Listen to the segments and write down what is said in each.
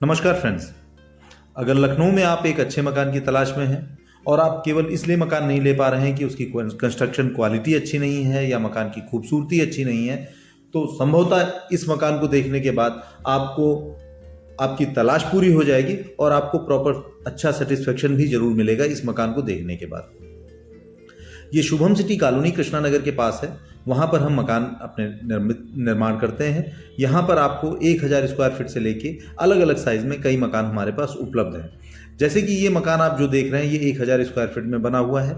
नमस्कार फ्रेंड्स। अगर लखनऊ में आप एक अच्छे मकान की तलाश में हैं और आप केवल इसलिए मकान नहीं ले पा रहे हैं कि उसकी कंस्ट्रक्शन क्वालिटी अच्छी नहीं है या मकान की खूबसूरती अच्छी नहीं है, तो संभवतः इस मकान को देखने के बाद आपको आपकी तलाश पूरी हो जाएगी और आपको प्रॉपर अच्छा सेटिस्फेक्शन भी जरूर मिलेगा इस मकान को देखने के बाद। ये शुभम सिटी कॉलोनी कृष्णा नगर के पास है। वहाँ पर हम मकान अपने निर्माण करते हैं। यहाँ पर आपको 1000 स्क्वायर फीट से लेके अलग अलग साइज में कई मकान हमारे पास उपलब्ध हैं। जैसे कि ये मकान आप जो देख रहे हैं ये 1000 स्क्वायर फीट में बना हुआ है।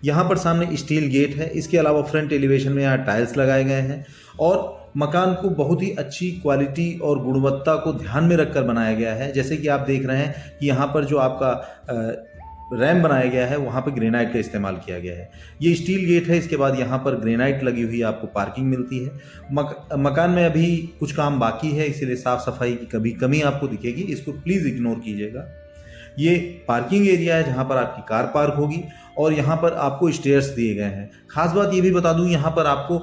यहाँ पर सामने स्टील गेट है। इसके अलावा फ्रंट एलिवेशन में यहाँ टाइल्स लगाए गए हैं और मकान को बहुत ही अच्छी क्वालिटी और गुणवत्ता को ध्यान में रखकर बनाया गया है। जैसे कि आप देख रहे हैं कि यहाँ पर जो आपका रैम बनाया गया है वहाँ पर ग्रेनाइट का इस्तेमाल किया गया है। ये स्टील गेट है। इसके बाद यहाँ पर ग्रेनाइट लगी हुई आपको पार्किंग मिलती है। मकान में अभी कुछ काम बाकी है, इसीलिए साफ़ सफाई की कभी कमी आपको दिखेगी, इसको प्लीज़ इग्नोर कीजिएगा। ये पार्किंग एरिया है जहाँ पर आपकी कार पार्क होगी और यहाँ पर आपको स्टेयर्स दिए गए हैं। खास बात ये भी बता दूँ, यहाँ पर आपको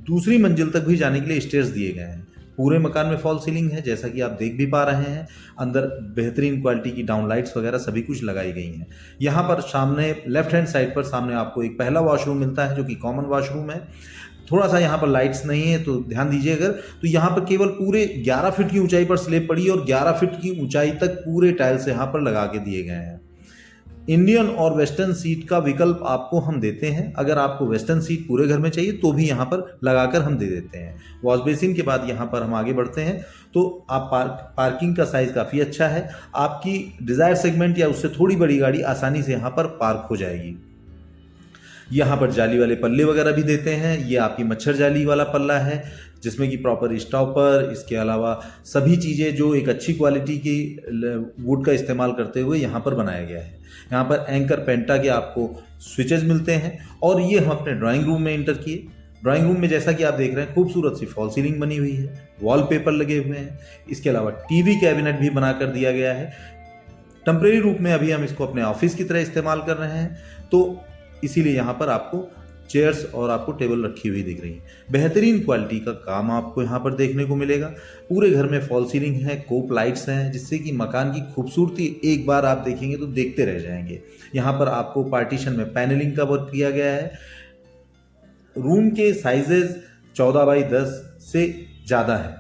दूसरी मंजिल तक भी जाने के लिए स्टेयर्स दिए गए हैं। पूरे मकान में फॉल सीलिंग है, जैसा कि आप देख भी पा रहे हैं। अंदर बेहतरीन क्वालिटी की डाउन लाइट्स वगैरह सभी कुछ लगाई गई हैं। यहाँ पर सामने लेफ्ट हैंड साइड पर सामने आपको एक पहला वॉशरूम मिलता है जो कि कॉमन वॉशरूम है। थोड़ा सा यहाँ पर लाइट्स नहीं है तो ध्यान दीजिए। अगर तो यहाँ पर केवल पूरे 11 फीट की ऊंचाई पर स्लैब पड़ी है और 11 फीट की ऊंचाई तक पूरे टाइल्स यहाँ पर लगा के दिए गए हैं। इंडियन और वेस्टर्न सीट का विकल्प आपको हम देते हैं। अगर आपको वेस्टर्न सीट पूरे घर में चाहिए तो भी यहाँ पर लगाकर हम दे देते हैं। वॉश बेसिन के बाद यहाँ पर हम आगे बढ़ते हैं तो आप पार्किंग का साइज़ काफ़ी अच्छा है। आपकी डिज़ायर सेगमेंट या उससे थोड़ी बड़ी गाड़ी आसानी से यहाँ पर पार्क हो जाएगी। यहाँ पर जाली वाले पल्ले वगैरह भी देते हैं। ये आपकी मच्छर जाली वाला पल्ला है जिसमें कि प्रॉपर स्टॉपर, इसके अलावा सभी चीज़ें जो एक अच्छी क्वालिटी की वुड का इस्तेमाल करते हुए यहाँ पर बनाया गया है। यहाँ पर एंकर पेंटा के आपको स्विचेस मिलते हैं और ये हम अपने ड्राइंग रूम में एंटर किए। ड्राइंग रूम में जैसा कि आप देख रहे हैं खूबसूरत सी फॉल सीलिंग बनी हुई है, वॉलपेपर लगे हुए हैं। इसके अलावा टीवी कैबिनेट भी बना कर दिया गया है। टेम्परेरी रूप में अभी हम इसको अपने ऑफिस की तरह इस्तेमाल कर रहे हैं, तो इसीलिए यहाँ पर आपको चेयर्स और आपको टेबल रखी हुई दिख रही है। बेहतरीन क्वालिटी का काम आपको यहाँ पर देखने को मिलेगा। पूरे घर में फॉल सीलिंग है, कोप लाइट्स हैं, जिससे कि मकान की खूबसूरती एक बार आप देखेंगे तो देखते रह जाएंगे। यहाँ पर आपको पार्टीशन में पैनलिंग का वर्क किया गया है। रूम के साइजेस 14 बाई 10 से ज़्यादा है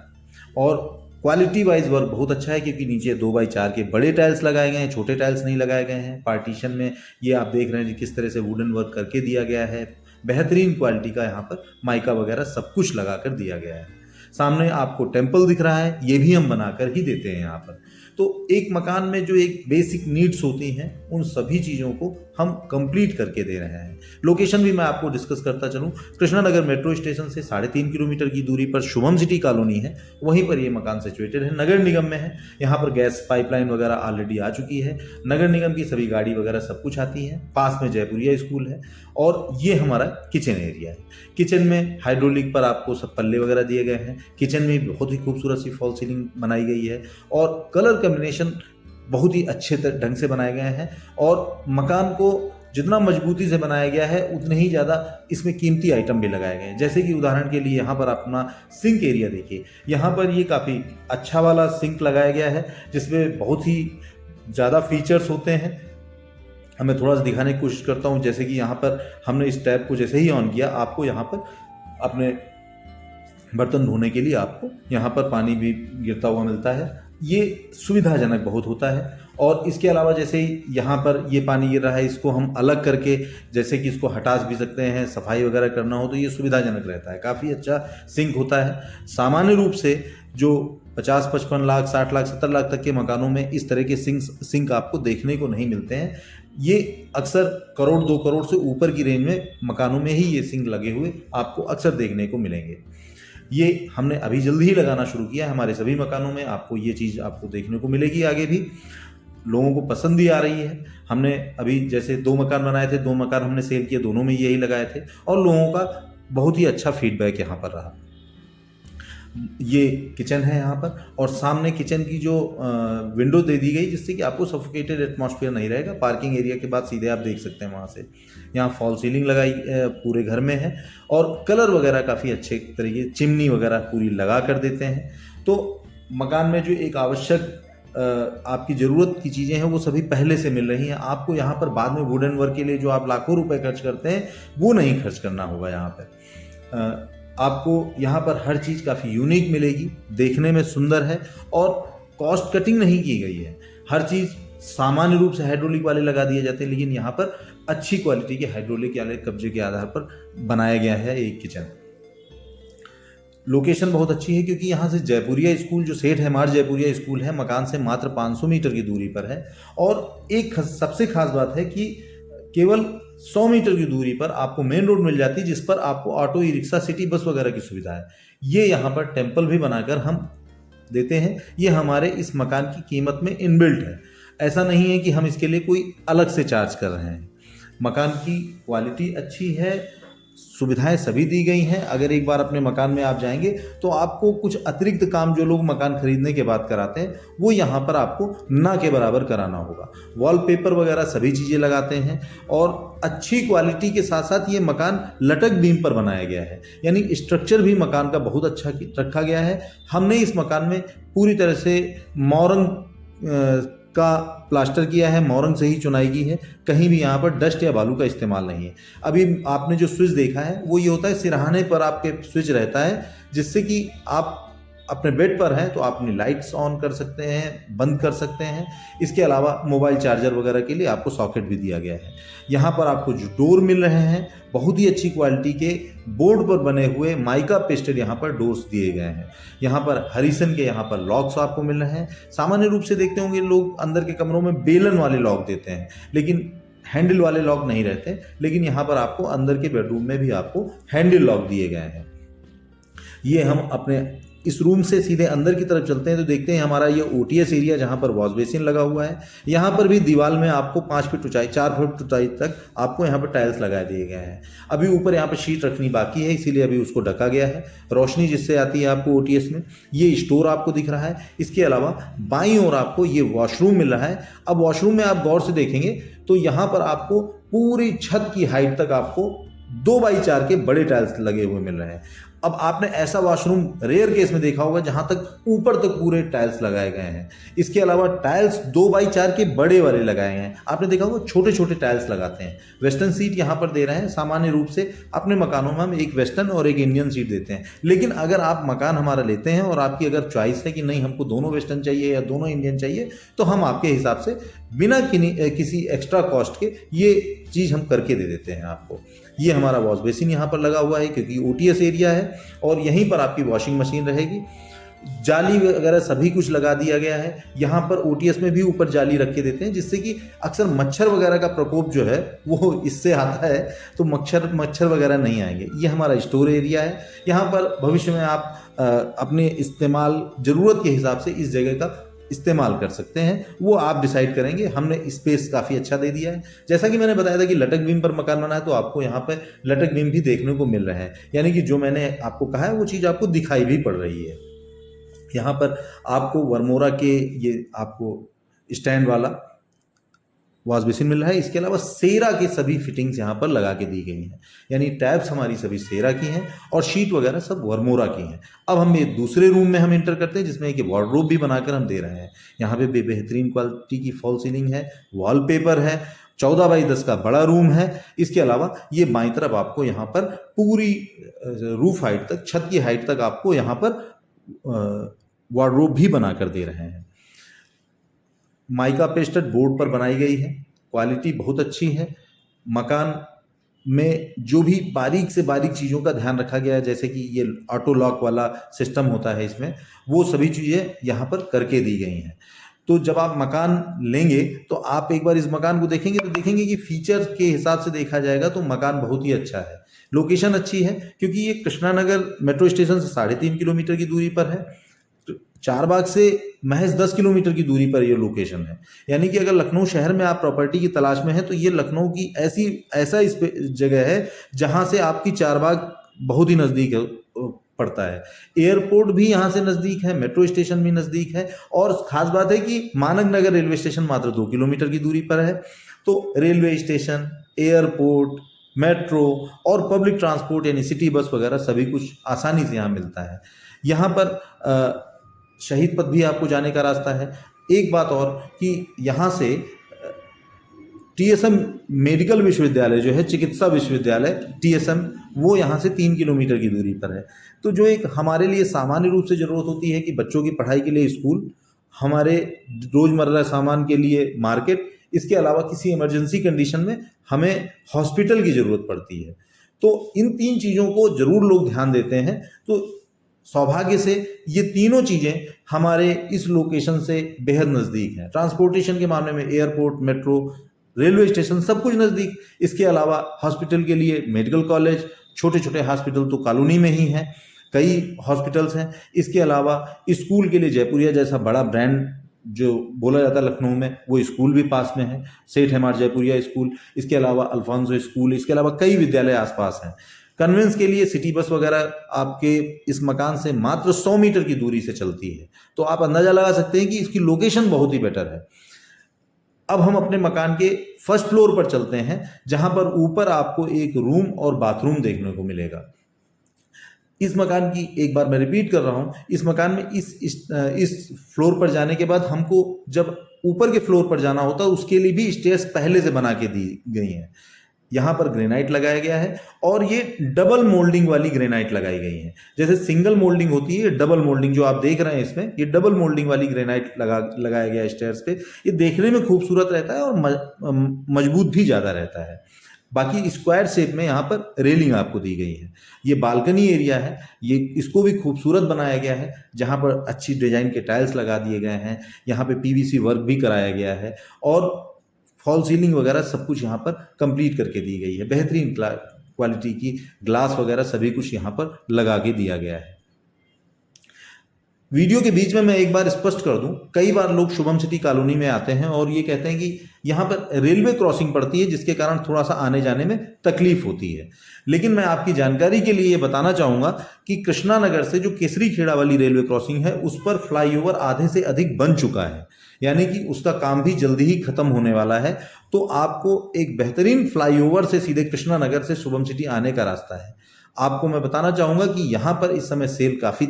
और क्वालिटी वाइज वर्क बहुत अच्छा है क्योंकि नीचे 2 बाई 4 के बड़े टाइल्स लगाए गए हैं, छोटे टाइल्स नहीं लगाए गए हैं। पार्टीशन में ये आप देख रहे हैं कि किस तरह से वुडन वर्क करके दिया गया है। बेहतरीन क्वालिटी का यहाँ पर माइका वगैरह सब कुछ लगा कर दिया गया है। सामने आपको टेम्पल दिख रहा है, ये भी हम बनाकर ही देते हैं यहाँ पर। तो एक मकान में जो एक बेसिक नीड्स होती हैं उन सभी चीज़ों को हम कंप्लीट करके दे रहे हैं। लोकेशन भी मैं आपको डिस्कस करता चलूँ, कृष्णा नगर मेट्रो स्टेशन से 3.5 किलोमीटर की दूरी पर शुभम सिटी कॉलोनी है, वहीं पर ये मकान सिचुएटेड है। नगर निगम में है। यहाँ पर गैस पाइपलाइन वगैरह ऑलरेडी आ चुकी है। नगर निगम की सभी गाड़ी वगैरह सब कुछ आती है। पास में जयपुरिया स्कूल है और ये हमारा किचन एरिया है। किचन में हाइड्रोलिक पर आपको सब पल्ले वगैरह दिए गए हैं। किचन में बहुत ही खूबसूरत सी फॉल सीलिंग बनाई गई है और कलर कॉम्बिनेशन बहुत ही अच्छे ढंग से बनाए गए हैं और मकान को जितना मजबूती से बनाया गया है उतने ही ज़्यादा इसमें कीमती आइटम भी लगाए गए हैं। जैसे कि उदाहरण के लिए यहाँ पर अपना सिंक एरिया देखिए। यहाँ पर ये काफ़ी अच्छा वाला सिंक लगाया गया है जिसमें बहुत ही ज़्यादा फीचर्स होते हैं। मैं थोड़ा सा दिखाने की कोशिश करता हूँ। जैसे कि यहाँ पर हमने इस टैप को जैसे ही ऑन किया, आपको यहाँ पर अपने बर्तन धोने के लिए आपको यहाँ पर पानी भी गिरता हुआ मिलता है। ये सुविधाजनक बहुत होता है। और इसके अलावा जैसे ही यहाँ पर ये पानी गिर रहा है, इसको हम अलग करके जैसे कि इसको हटा भी सकते हैं, सफाई वगैरह करना हो तो ये सुविधाजनक रहता है। काफ़ी अच्छा सिंक होता है। सामान्य रूप से जो 50-55 लाख, 60 लाख, 70 लाख तक के मकानों में इस तरह के सिंक आपको देखने को नहीं मिलते हैं। ये अक्सर करोड़ 2 करोड़ से ऊपर की रेंज में मकानों में ही ये सिंक लगे हुए आपको अक्सर देखने को मिलेंगे। ये हमने अभी जल्दी ही लगाना शुरू किया है। हमारे सभी मकानों में आपको ये चीज़ आपको देखने को मिलेगी। आगे भी लोगों को पसंद भी आ रही है। हमने अभी जैसे 2 मकान बनाए थे, 2 मकान हमने सेल किए, दोनों में यही लगाए थे और लोगों का बहुत ही अच्छा फीडबैक यहाँ पर रहा। ये किचन है यहाँ पर और सामने किचन की जो विंडो दे दी गई जिससे कि आपको सफोकेटेड एटमॉस्फेयर नहीं रहेगा। पार्किंग एरिया के बाद सीधे आप देख सकते हैं वहाँ से। यहाँ फॉल सीलिंग लगाई पूरे घर में है और कलर वगैरह काफ़ी अच्छे तरीके, चिमनी वगैरह पूरी लगा कर देते हैं। तो मकान में जो एक आवश्यक आपकी ज़रूरत की चीज़ें हैं वो सभी पहले से मिल रही हैं। आपको यहाँ पर बाद में वुडन वर्क के लिए जो आप लाखों रुपए खर्च करते हैं वो नहीं खर्च करना होगा यहाँ पर। आपको यहाँ पर हर चीज़ काफ़ी यूनिक मिलेगी, देखने में सुंदर है और कॉस्ट कटिंग नहीं की गई है। हर चीज़ सामान्य रूप से हाइड्रोलिक वाले लगा दिए जाते हैं, लेकिन यहाँ पर अच्छी क्वालिटी के हाइड्रोलिक वाले कब्जे के आधार पर बनाया गया है एक किचन। लोकेशन बहुत अच्छी है क्योंकि यहाँ से जयपुरिया स्कूल जो सेठ हेमार जयपुरिया स्कूल है मकान से मात्र 500 मीटर की दूरी पर है। और एक सबसे खास बात है कि केवल 100 मीटर की दूरी पर आपको मेन रोड मिल जाती है, जिस पर आपको auto, e rickshaw, city bus वगैरह की सुविधा है। ये यहाँ पर टेम्पल भी बनाकर हम देते हैं। ये हमारे इस मकान की कीमत में इनबिल्ट है। ऐसा नहीं है कि हम इसके लिए कोई अलग से चार्ज कर रहे हैं। मकान की क्वालिटी अच्छी है, सुविधाएं सभी दी गई हैं। अगर एक बार अपने मकान में आप जाएंगे तो आपको कुछ अतिरिक्त काम जो लोग मकान खरीदने के बाद कराते हैं वो यहाँ पर आपको ना के बराबर कराना होगा। वॉलपेपर वगैरह सभी चीज़ें लगाते हैं और अच्छी क्वालिटी के साथ साथ ये मकान लटक बीम पर बनाया गया है, यानी स्ट्रक्चर भी मकान का बहुत अच्छा रखा गया है। हमने इस मकान में पूरी तरह से मोरंग का प्लास्टर किया है, मोरंग से ही चुनाई की है। कहीं भी यहाँ पर डस्ट या बालू का इस्तेमाल नहीं है। अभी आपने जो स्विच देखा है वो ये होता है, सिरहाने पर आपके स्विच रहता है, जिससे कि आप अपने बेड पर हैं तो आप अपनी लाइट्स ऑन कर सकते हैं, बंद कर सकते हैं। इसके अलावा मोबाइल चार्जर वगैरह के लिए आपको सॉकेट भी दिया गया है। यहाँ पर आपको जो डोर मिल रहे हैं बहुत ही अच्छी क्वालिटी के बोर्ड पर बने हुए माइका पेस्टेड यहाँ पर डोर्स दिए गए हैं। यहाँ पर हरिसन के यहाँ पर लॉक्स आपको मिल रहे हैं। सामान्य रूप से देखते होंगे लोग अंदर के कमरों में बेलन वाले लॉक देते हैं, लेकिन हैंडल वाले लॉक नहीं रहते। लेकिन यहाँ पर आपको अंदर के बेडरूम में भी आपको हैंडल लॉक दिए गए हैं। ये हम अपने इस रूम से सीधे अंदर की तरफ चलते हैं तो देखते हैं हमारा ये ओटीएस एरिया जहाँ पर वॉश बेसिन लगा हुआ है। यहाँ पर भी दीवार में आपको 5 फीट ऊंचाई, 4 फीट ऊंचाई तक आपको यहाँ पर टाइल्स लगा दिए गए हैं। अभी ऊपर यहाँ पर शीट रखनी बाकी है, इसीलिए अभी उसको ढका गया है। रोशनी जिससे आती है आपको ओटीएस में, ये स्टोर आपको दिख रहा है। इसके अलावा बाईं ओर आपको ये वॉशरूम मिल रहा है। अब वॉशरूम में आप गौर से देखेंगे तो यहाँ पर आपको पूरी छत की हाइट तक आपको 2x4 के बड़े टाइल्स लगे हुए मिल रहे हैं। अब आपने ऐसा वॉशरूम रेयर केस में देखा होगा जहां तक ऊपर तक पूरे टाइल्स लगाए गए हैं। इसके अलावा टाइल्स 2x4 के बड़े वाले लगाए हैं। आपने देखा होगा छोटे छोटे टाइल्स लगाते हैं। वेस्टर्न सीट यहाँ पर दे रहे हैं। सामान्य रूप से अपने मकानों में हम एक वेस्टर्न और एक इंडियन सीट देते हैं, लेकिन अगर आप मकान हमारा लेते हैं और आपकी अगर चॉइस है कि नहीं हमको दोनों वेस्टर्न चाहिए या दोनों इंडियन चाहिए, तो हम आपके हिसाब से बिना किसी एक्स्ट्रा कॉस्ट के ये चीज़ हम करके दे देते हैं आपको। ये हमारा वॉश बेसिन यहाँ पर लगा हुआ है क्योंकि ओटीएस एरिया है और यहीं पर आपकी वॉशिंग मशीन रहेगी। जाली वगैरह सभी कुछ लगा दिया गया है। यहाँ पर ओटीएस में भी ऊपर जाली रख के देते हैं, जिससे कि अक्सर मच्छर वगैरह का प्रकोप जो है वो इससे आता है, तो मच्छर वगैरह नहीं आएंगे। ये हमारा स्टोर एरिया है। यहाँ पर भविष्य में आप अपने इस्तेमाल ज़रूरत के हिसाब से इस जगह का इस्तेमाल कर सकते हैं, वो आप डिसाइड करेंगे। हमने स्पेस काफ़ी अच्छा दे दिया है। जैसा कि मैंने बताया था कि लटक बीम पर मकान बना है, तो आपको यहाँ पर लटक बीम भी देखने को मिल रहे हैं, यानी कि जो मैंने आपको कहा है वो चीज़ आपको दिखाई भी पड़ रही है। यहाँ पर आपको वर्मोरा के ये आपको स्टैंड वाला वॉश बेसिन मिल रहा है। इसके अलावा सेरा के सभी फिटिंग्स यहाँ पर लगा के दी गई हैं, यानी टैब्स हमारी सभी सेरा की हैं और शीट वगैरह सब वर्मोरा की हैं। अब हम ये दूसरे रूम में हम इंटर करते हैं, जिसमें एक वार्डरोब भी बनाकर हम दे रहे हैं। यहाँ पे बेहतरीन क्वालिटी की फॉल सीलिंग है, वॉलपेपर है, 14x10 का बड़ा रूम है। इसके अलावा ये बाईं तरफ आपको यहाँ पर पूरी रूफ हाइट तक, छत की हाइट तक आपको यहाँ पर वार्डरोब भी बनाकर दे रहे हैं। माइका पेस्टेड बोर्ड पर बनाई गई है, क्वालिटी बहुत अच्छी है। मकान में जो भी बारीक से बारीक चीज़ों का ध्यान रखा गया है, जैसे कि ये ऑटो लॉक वाला सिस्टम होता है इसमें, वो सभी चीज़ें यहाँ पर करके दी गई हैं। तो जब आप मकान लेंगे तो आप एक बार इस मकान को देखेंगे तो देखेंगे कि फीचर के हिसाब से देखा जाएगा तो मकान बहुत ही अच्छा है। लोकेशन अच्छी है क्योंकि ये कृष्णा नगर मेट्रो स्टेशन से 3.5 किलोमीटर की दूरी पर है। चारबाग से महज 10 किलोमीटर की दूरी पर ये लोकेशन है। यानी कि अगर लखनऊ शहर में आप प्रॉपर्टी की तलाश में हैं तो ये लखनऊ की ऐसा जगह है जहां से आपकी चारबाग बहुत ही नज़दीक पड़ता है। एयरपोर्ट भी यहाँ से नज़दीक है, मेट्रो स्टेशन भी नज़दीक है, और ख़ास बात है कि मानक नगर रेलवे स्टेशन मात्र 2 किलोमीटर की दूरी पर है। तो रेलवे स्टेशन, एयरपोर्ट, मेट्रो और पब्लिक ट्रांसपोर्ट यानी सिटी बस वगैरह सभी कुछ आसानी से यहाँ मिलता है। यहाँ पर शहीद पथ भी आपको जाने का रास्ता है। एक बात और कि यहाँ से टीएसएम मेडिकल विश्वविद्यालय जो है, चिकित्सा विश्वविद्यालय टीएसएम, वो यहाँ से 3 किलोमीटर की दूरी पर है। तो जो एक हमारे लिए सामान्य रूप से ज़रूरत होती है कि बच्चों की पढ़ाई के लिए स्कूल, हमारे रोज़मर्रा सामान के लिए मार्केट, इसके अलावा किसी इमरजेंसी कंडीशन में हमें हॉस्पिटल की ज़रूरत पड़ती है। तो इन 3 चीज़ों को ज़रूर लोग ध्यान देते हैं। तो सौभाग्य से ये तीनों चीज़ें हमारे इस लोकेशन से बेहद नज़दीक हैं। ट्रांसपोर्टेशन के मामले में एयरपोर्ट, मेट्रो, रेलवे स्टेशन, सब कुछ नज़दीक। इसके अलावा हॉस्पिटल के लिए मेडिकल कॉलेज, छोटे छोटे हॉस्पिटल तो कॉलोनी में ही हैं, कई हॉस्पिटल्स हैं। इसके अलावा स्कूल के लिए जयपुरिया जैसा बड़ा ब्रांड जो बोला जाता है लखनऊ में, वो स्कूल भी पास में है, सेठ हमार जयपुरिया स्कूल। इसके अलावा अल्फांसो स्कूल, इसके अलावा कई विद्यालय आसपास हैं। कन्वेंस के लिए सिटी बस वगैरह आपके इस मकान से मात्र 100 मीटर की दूरी से चलती है। तो आप अंदाजा लगा सकते हैं कि इसकी लोकेशन बहुत ही बेटर है। अब हम अपने मकान के फर्स्ट फ्लोर पर चलते हैं, जहां पर ऊपर आपको एक रूम और बाथरूम देखने को मिलेगा। इस मकान की, एक बार मैं रिपीट कर रहा हूं, इस मकान में इस फ्लोर पर जाने के बाद हमको जब ऊपर के फ्लोर पर जाना होता है, उसके लिए भी स्टेयर्स पहले से बना के दी गई हैं। यहाँ पर ग्रेनाइट लगाया गया है और ये डबल मोल्डिंग वाली ग्रेनाइट लगाई गई है। जैसे सिंगल मोल्डिंग होती है, डबल मोल्डिंग जो आप देख रहे हैं इसमें, ये डबल मोल्डिंग वाली ग्रेनाइट लगाया गया है स्टेयर्स पे। ये देखने में खूबसूरत रहता है और मजबूत भी ज़्यादा रहता है। बाकी स्क्वायर शेप में यहाँ पर रेलिंग आपको दी गई है। ये बालकनी एरिया है, ये इसको भी खूबसूरत बनाया गया है, जहाँ पर अच्छी डिजाइन के टाइल्स लगा दिए गए हैं। यहाँ पे पीवीसी वर्क भी कराया गया है और फॉल सीलिंग वगैरह सब कुछ यहाँ पर कंप्लीट करके दी गई है। बेहतरीन क्वालिटी की ग्लास वगैरह सभी कुछ यहाँ पर लगा के दिया गया है। वीडियो के बीच में मैं एक बार स्पष्ट कर दूं, कई बार लोग शुभम सिटी कॉलोनी में आते हैं और ये कहते हैं कि यहाँ पर रेलवे क्रॉसिंग पड़ती है, जिसके कारण थोड़ा सा आने जाने में तकलीफ होती है। लेकिन मैं आपकी जानकारी के लिए ये बताना चाहूँगा कि कृष्णा नगर से जो केसरी खेड़ा वाली रेलवे क्रॉसिंग है, उस पर फ्लाईओवर आधे से अधिक बन चुका है, यानी कि उसका काम भी जल्दी ही खत्म होने वाला है। तो आपको एक बेहतरीन फ्लाईओवर से सीधे कृष्णा नगर से शुभम सिटी आने का रास्ता है। आपको मैं बताना चाहूँगा कि यहाँ पर इस समय सेल काफ़ी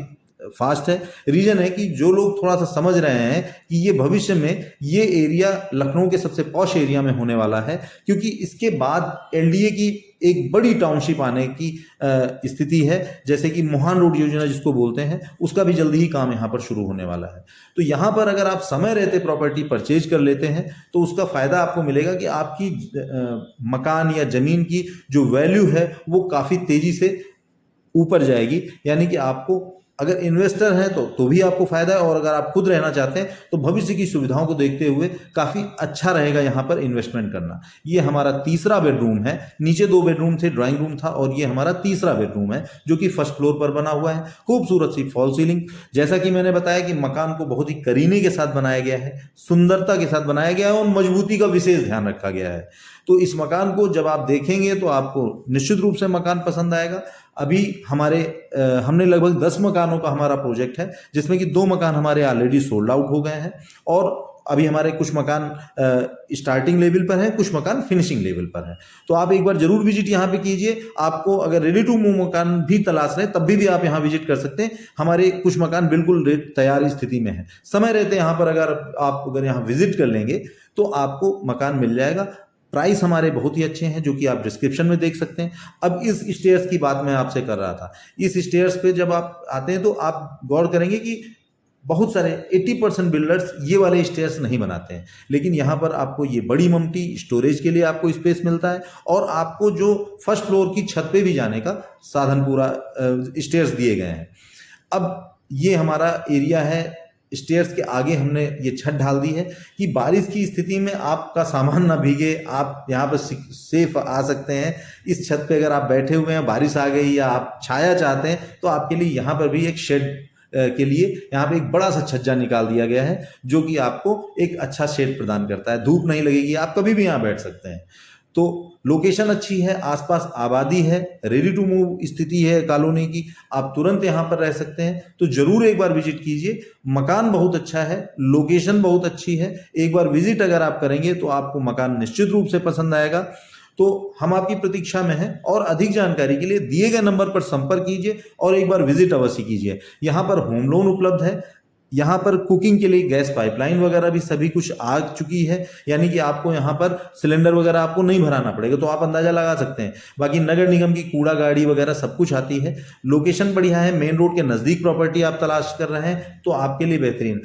फास्ट है। रीजन है कि जो लोग थोड़ा सा समझ रहे हैं कि ये भविष्य में ये एरिया लखनऊ के सबसे पॉश एरिया में होने वाला है, क्योंकि इसके बाद एलडीए की एक बड़ी टाउनशिप आने की स्थिति है, जैसे कि मोहान रोड योजना जिसको बोलते हैं, उसका भी जल्दी ही काम यहाँ पर शुरू होने वाला है। तो यहाँ पर अगर आप समय रहते प्रॉपर्टी परचेज कर लेते हैं तो उसका फायदा आपको मिलेगा कि आपकी मकान या जमीन की जो वैल्यू है वो काफ़ी तेजी से ऊपर जाएगी। यानी कि आपको अगर इन्वेस्टर हैं तो भी आपको फायदा है, और अगर आप खुद रहना चाहते हैं तो भविष्य की सुविधाओं को देखते हुए काफ़ी अच्छा रहेगा यहाँ पर इन्वेस्टमेंट करना। ये हमारा तीसरा बेडरूम है। नीचे 2 बेडरूम थे, ड्राइंग रूम था, और ये हमारा तीसरा बेडरूम है जो कि फर्स्ट फ्लोर पर बना हुआ है। खूबसूरत सी फॉल सीलिंग। जैसा कि मैंने बताया कि मकान को बहुत ही करीने के साथ बनाया गया है, सुंदरता के साथ बनाया गया है और मजबूती का विशेष ध्यान रखा गया है। तो इस मकान को जब आप देखेंगे तो आपको निश्चित रूप से मकान पसंद आएगा। अभी हमने लगभग 10 मकानों का हमारा प्रोजेक्ट है, जिसमें कि 2 मकान हमारे ऑलरेडी सोल्ड आउट हो गए हैं, और अभी हमारे कुछ मकान स्टार्टिंग लेवल पर हैं, कुछ मकान फिनिशिंग लेवल पर हैं। तो आप एक बार जरूर विजिट यहाँ पे कीजिए। आपको अगर रेडी टू मूव मकान भी तलाश रहे तब भी आप यहाँ विजिट कर सकते हैं। हमारे कुछ मकान बिल्कुल तैयार स्थिति में है। समय रहते यहाँ पर अगर यहाँ विजिट कर लेंगे तो आपको मकान मिल जाएगा। प्राइस हमारे बहुत ही अच्छे हैं, जो कि आप डिस्क्रिप्शन में देख सकते हैं। अब इस स्टेयर्स की बात मैं आपसे कर रहा था। इस स्टेयर्स पे जब आप आते हैं तो आप गौर करेंगे कि बहुत सारे 80% बिल्डर्स ये वाले स्टेयर्स नहीं बनाते हैं, लेकिन यहाँ पर आपको ये बड़ी ममटी स्टोरेज के लिए आपको स्पेस मिलता है, और आपको जो फर्स्ट फ्लोर की छत पे भी जाने का साधन पूरा स्टेयर्स दिए गए हैं। अब ये हमारा एरिया है। स्टेयर्स के आगे हमने ये छत ढाल दी है कि बारिश की स्थिति में आपका सामान ना भीगे, आप यहाँ पर सेफ आ सकते हैं। इस छत पे अगर आप बैठे हुए हैं, बारिश आ गई या आप छाया चाहते हैं, तो आपके लिए यहाँ पर भी एक शेड के लिए यहाँ पे एक बड़ा सा छज्जा निकाल दिया गया है, जो कि आपको एक अच्छा शेड प्रदान करता है। धूप नहीं लगेगी, आप कभी भी यहाँ बैठ सकते हैं। तो लोकेशन अच्छी है, आसपास आबादी है, रेडी टू मूव स्थिति है कॉलोनी की, आप तुरंत यहाँ पर रह सकते हैं। तो जरूर एक बार विजिट कीजिए। मकान बहुत अच्छा है, लोकेशन बहुत अच्छी है। एक बार विजिट अगर आप करेंगे तो आपको मकान निश्चित रूप से पसंद आएगा। तो हम आपकी प्रतीक्षा में हैं, और अधिक जानकारी के लिए दिए गए नंबर पर संपर्क कीजिए और एक बार विजिट अवश्य कीजिए। यहाँ पर होम लोन उपलब्ध है। यहाँ पर कुकिंग के लिए गैस पाइपलाइन वगैरह भी सभी कुछ आ चुकी है, यानी कि आपको यहाँ पर सिलेंडर वगैरह आपको नहीं भराना पड़ेगा, तो आप अंदाजा लगा सकते हैं। बाकी नगर निगम की कूड़ा गाड़ी वगैरह सब कुछ आती है। लोकेशन बढ़िया है, मेन रोड के नज़दीक प्रॉपर्टी आप तलाश कर रहे हैं तो आपके लिए बेहतरीन।